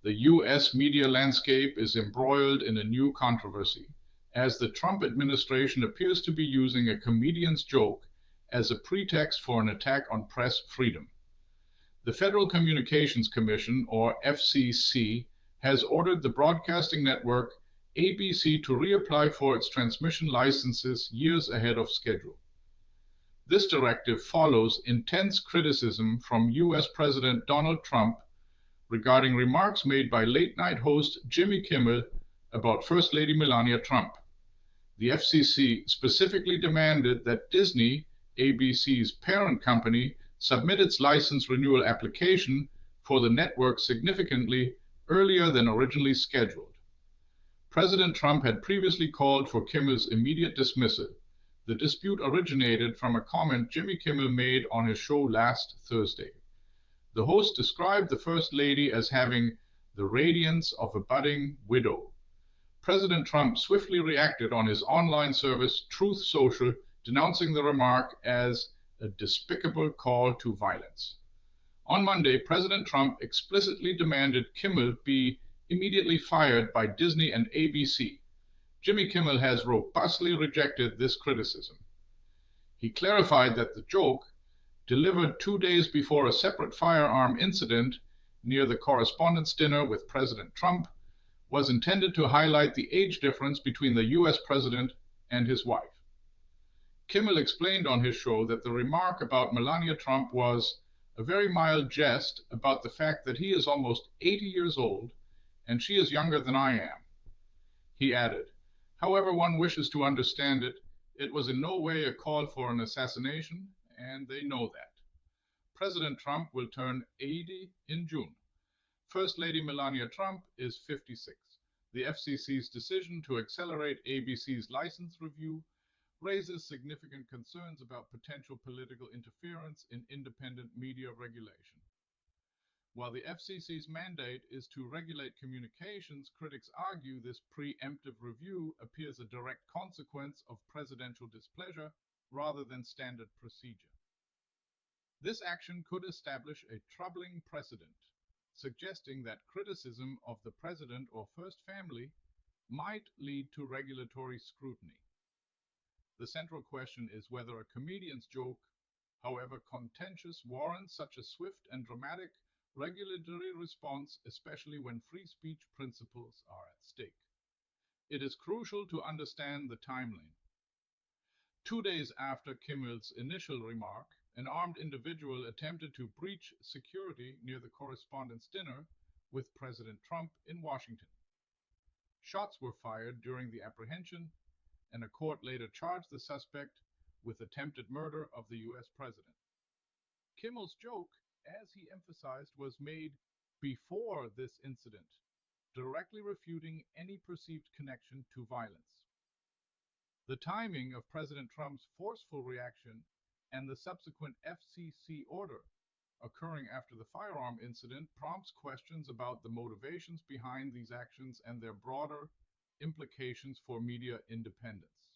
The U.S. media landscape is embroiled in a new controversy, as the Trump administration appears to be using a comedian's joke as a pretext for an attack on press freedom. The Federal Communications Commission, or FCC, has ordered the broadcasting network ABC to reapply for its transmission licenses years ahead of schedule. This directive follows intense criticism from U.S. President Donald Trump regarding remarks made by late-night host Jimmy Kimmel about First Lady Melania Trump. The FCC specifically demanded that Disney, ABC's parent company, submit its license renewal application for the network significantly earlier than originally scheduled. President Trump had previously called for Kimmel's immediate dismissal. The dispute originated from a comment Jimmy Kimmel made on his show last Thursday. The host described the First Lady as having the radiance of a budding widow. President Trump swiftly reacted on his online service, Truth Social, denouncing the remark as a despicable call to violence. On Monday, President Trump explicitly demanded Kimmel be immediately fired by Disney and ABC. Jimmy Kimmel has robustly rejected this criticism. He clarified that the joke, delivered 2 days before a separate firearm incident near the Correspondents' Dinner with President Trump, was intended to highlight the age difference between the U.S. president and his wife. Kimmel explained on his show that the remark about Melania Trump was a very mild jest about the fact that he is almost 80 years old and she is younger than I am. He added, "However one wishes to understand it, it was in no way a call for an assassination, and they know that." President Trump will turn 80 in June. First Lady Melania Trump is 56. The FCC's decision to accelerate ABC's license review raises significant concerns about potential political interference in independent media regulation. While the FCC's mandate is to regulate communications, critics argue this preemptive review appears a direct consequence of presidential displeasure rather than standard procedure. This action could establish a troubling precedent, suggesting that criticism of the president or first family might lead to regulatory scrutiny. The central question is whether a comedian's joke, however contentious, warrants such a swift and dramatic regulatory response, especially when free speech principles are at stake. It is crucial to understand the timeline. 2 days after Kimmel's initial remark, an armed individual attempted to breach security near the Correspondents' Dinner with President Trump in Washington. Shots were fired during the apprehension, and a court later charged the suspect with attempted murder of the U.S. president. Kimmel's joke, as he emphasized, was made before this incident, directly refuting any perceived connection to violence. The timing of President Trump's forceful reaction and the subsequent FCC order occurring after the firearm incident prompts questions about the motivations behind these actions and their broader implications for media independence.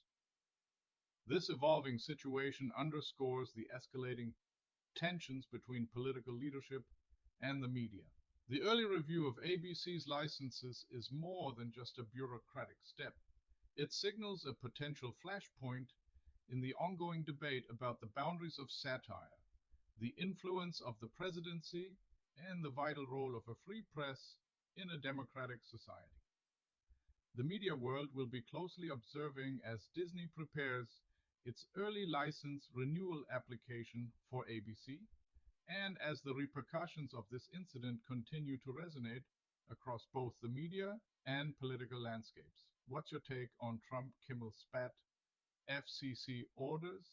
This evolving situation underscores the escalating tensions between political leadership and the media. The early review of ABC's licenses is more than just a bureaucratic step. It signals a potential flashpoint in the ongoing debate about the boundaries of satire, the influence of the presidency, and the vital role of a free press in a democratic society. The media world will be closely observing as Disney prepares its early license renewal application for ABC, and as the repercussions of this incident continue to resonate across both the media and political landscapes. What's your take on Trump-Kimmel Spat, FCC orders,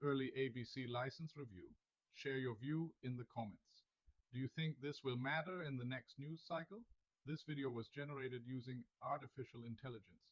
early ABC license review? Share your view in the comments. Do you think this will matter in the next news cycle? This video was generated using artificial intelligence.